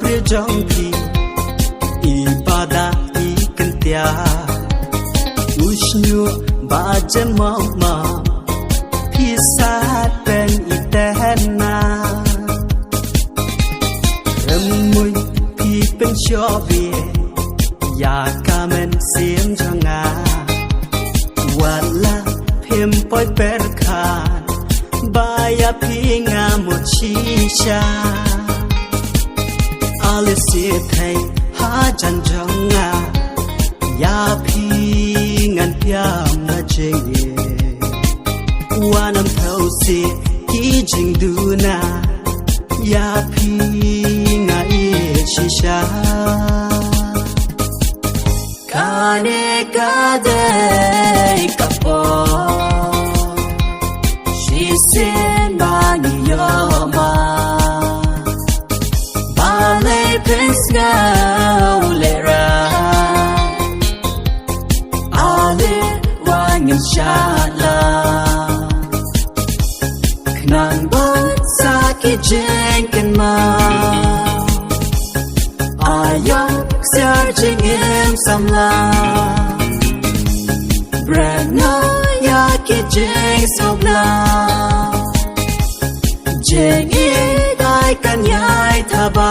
bre jong pi ipada ikentia usnyu ba jemama pisat pen itena remui pi pen shobi ya kamen sim janga wala phim poi perkhan baya pinga mochisha alisi thai ha jan jonga ya pingan pyam na jenge wanam thau si ki jing du na ya pinga e shisha kane kade kapo she said bani yoma balay penska ulera ale wangin shala knan bon saki jenken ma ayong searching him some love brand new yaki jeng sobla jeng e dai kan yai thaba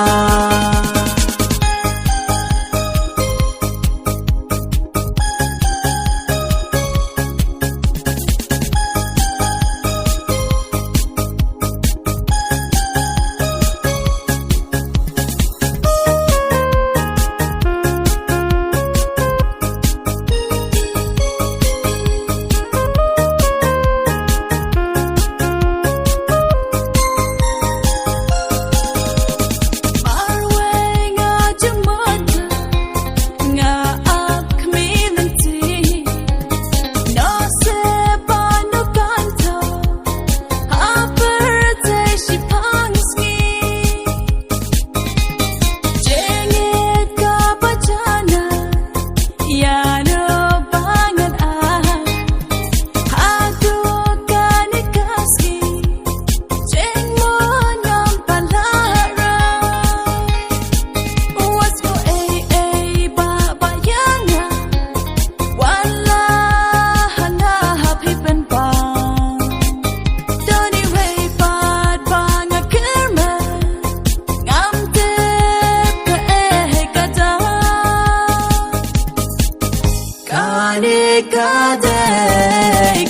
kade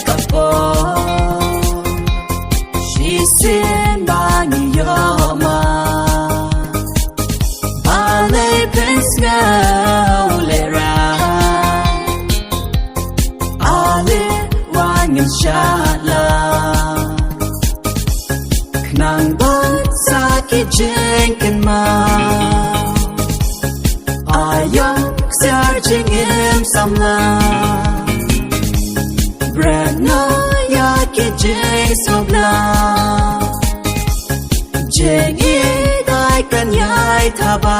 kapo she said bani yoma balay penska ulera ale wangin shala knan bon saki jenken ma ayong searching him some love brand new yaki jeng sobla jeng e dai kan yai thaba